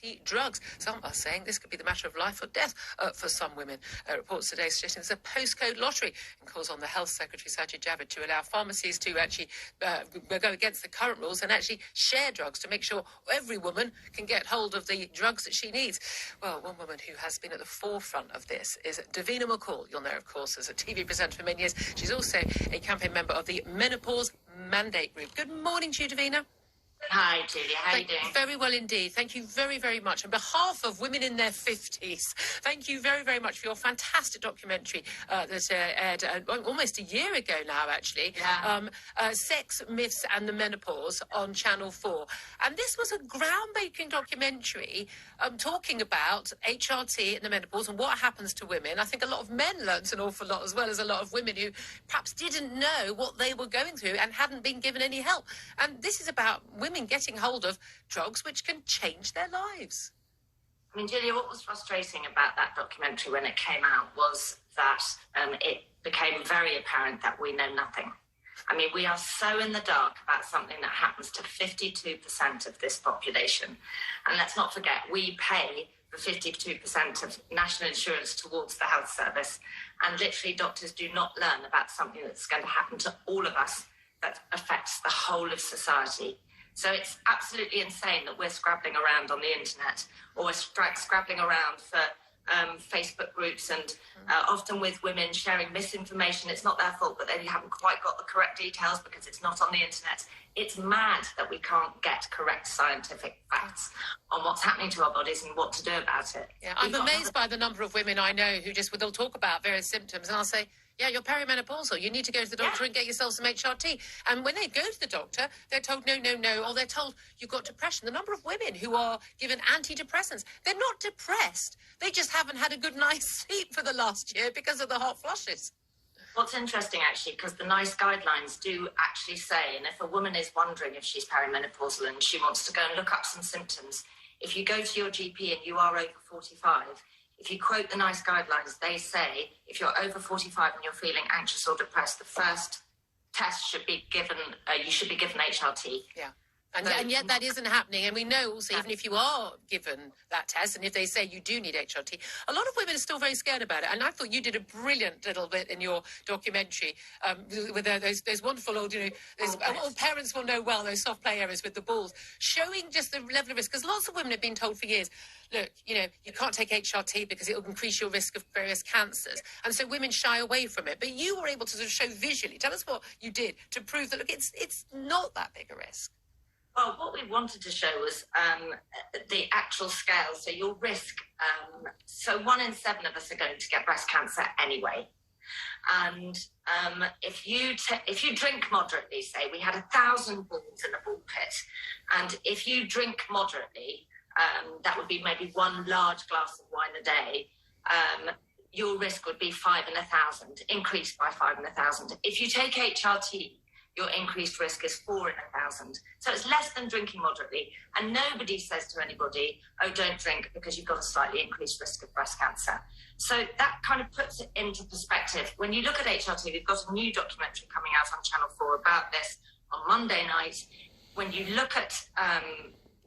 HRT drugs. Some are saying this could be the matter of life or death for some women. Reports today suggesting there's a postcode lottery and calls on the Health Secretary, Sajid Javid, to allow pharmacies to actually go against the current rules and actually share drugs to make sure every woman can get hold of the drugs that she needs. Well, one woman who has been at the forefront of this is Davina McCall. You'll know, of course, as a TV presenter for many years. She's also a campaign member of the Menopause Mandate Group. Good morning to you, Davina. Hi, Jilia. How are you doing? Very well indeed. Thank you very, very much. On behalf of women in their 50s, thank you very, very much for your fantastic documentary that aired almost a year ago now, actually. Yeah. Sex, Myths and the Menopause on Channel 4. And this was a groundbreaking documentary talking about HRT and the menopause and what happens to women. I think a lot of men learnt an awful lot, as well as a lot of women who perhaps didn't know what they were going through and hadn't been given any help. And this is about women getting hold of drugs which can change their lives. I mean, Jilia, what was frustrating about that documentary when it came out was that it became very apparent that we know nothing. I mean, we are so in the dark about something that happens to 52% of this population. And let's not forget, we pay for 52% of national insurance towards the health service. And literally, doctors do not learn about something that's going to happen to all of us that affects the whole of society. So it's absolutely insane that we're scrabbling around on the internet, or we're scrabbling around for Facebook groups and often with women sharing misinformation. It's not their fault, but they haven't quite got the correct details because it's not on the internet. It's mad that we can't get correct scientific facts on what's happening to our bodies and what to do about it. Yeah, I'm amazed by the number of women I know who they'll talk about various symptoms and I'll say, yeah, you're perimenopausal. You need to go to the doctor and get yourself some HRT. And when they go to the doctor, they're told, no, or they're told you've got depression. The number of women who are given antidepressants, they're not depressed. They just haven't had a good night's sleep for the last year because of the hot flushes. What's interesting, actually, because the NICE guidelines do actually say, and if a woman is wondering if she's perimenopausal and she wants to go and look up some symptoms, if you go to your GP and you are over 45, if you quote the NICE guidelines, they say if you're over 45 and you're feeling anxious or depressed, the first test should be given, you should be given HRT. Yeah. And yet that isn't happening. And we know also, even if you are given that test, and if they say you do need HRT, a lot of women are still very scared about it. And I thought you did a brilliant little bit in your documentary with those wonderful old, all parents will know well, those soft play areas with the balls, showing just the level of risk. Because lots of women have been told for years, look, you can't take HRT because it will increase your risk of various cancers. And so women shy away from it. But you were able to sort of show visually, tell us what you did to prove that, look, it's not that big a risk. Well, what we wanted to show was the actual scale. So your risk, so 1 in 7 of us are going to get breast cancer anyway. And if you drink moderately, say we had 1,000 balls in a ball pit, and if you drink moderately, that would be maybe 1 large glass of wine a day, your risk would be 5 in 1,000, increased by 5 in 1,000. If you take HRT, your increased risk is 4 in 1,000. So it's less than drinking moderately. And nobody says to anybody, oh, don't drink because you've got a slightly increased risk of breast cancer. So that kind of puts it into perspective. When you look at HRT, we've got a new documentary coming out on Channel 4 about this on Monday night. When you look at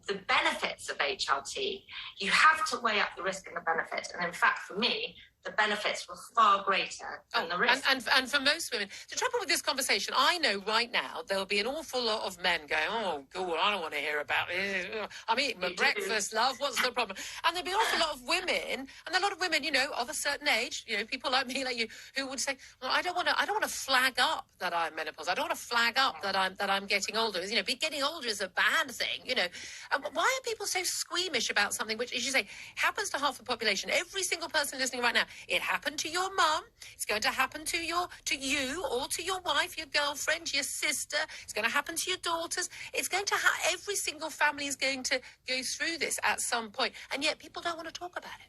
the benefits of HRT, you have to weigh up the risk and the benefit. And in fact, for me, the benefits were far greater than the risk. And for most women, the trouble with this conversation, I know right now there'll be an awful lot of men going, oh, God, I don't want to hear about it. I'm eating my breakfast, love. What's the problem? And there'll be an awful lot of women, and a lot of women, of a certain age, people like me, like you, who would say, well, I don't want to flag up that I'm menopause. I don't want to flag up that I'm getting older. Getting older is a bad thing. And why are people so squeamish about something which, as you say, happens to half the population? Every single person listening right now. It happened to your mum. It's going to happen to you or to your wife, your girlfriend, your sister. It's going to happen to your daughters. It's going to every single family is going to go through this at some point. And yet people don't want to talk about it.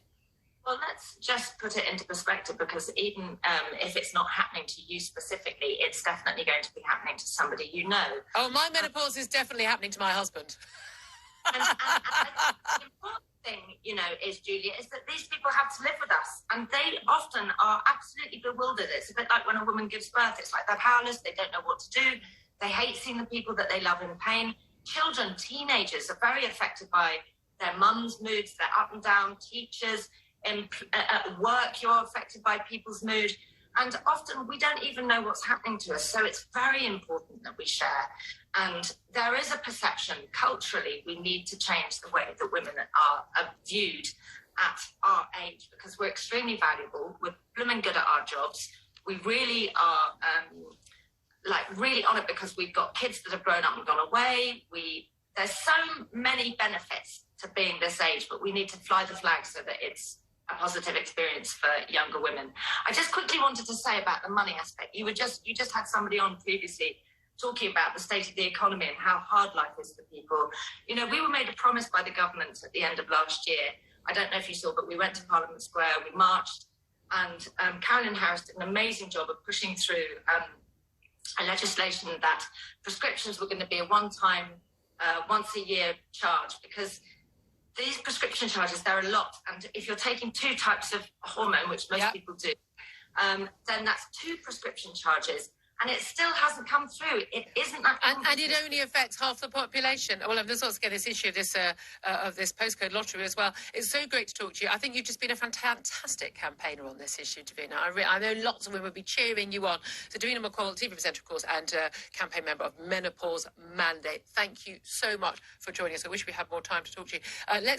Well, let's just put it into perspective, because even if it's not happening to you specifically, it's definitely going to be happening to somebody you know. Oh, my menopause is definitely happening to my husband. And the important thing, is, Julia, is that these people have to live with us, and they often are absolutely bewildered. It's a bit like when a woman gives birth. It's like they're powerless. They don't know what to do. They hate seeing the people that they love in pain. Children, teenagers are very affected by their mums' moods, their up and down, teachers, at work you're affected by people's mood. And often we don't even know what's happening to us. So it's very important that we share. And there is a perception, culturally, we need to change the way that women are viewed at our age, because we're extremely valuable. We're blooming good at our jobs. We really are really on it because we've got kids that have grown up and gone away. There's so many benefits to being this age, but we need to fly the flag so that it's a positive experience for younger women. I just quickly wanted to say about the money aspect. You just had somebody on previously talking about the state of the economy and how hard life is for people. You know, we were made a promise by the government at the end of last year. I don't know if you saw, but we went to Parliament Square, we marched, and Caroline Harris did an amazing job of pushing through a legislation that prescriptions were going to be a one-time, once-a-year charge, because these prescription charges, they're a lot. And if you're taking 2 types of hormone, which most people do, then that's 2 prescription charges. And it still hasn't come through. It isn't that. And it only affects half the population. Well, there's also this issue of this postcode lottery as well. It's so great to talk to you. I think you've just been a fantastic campaigner on this issue, Davina. I know lots of women will be cheering you on. So Davina McCall, TV presenter, of course, and campaign member of Menopause Mandate. Thank you so much for joining us. I wish we had more time to talk to you. Let's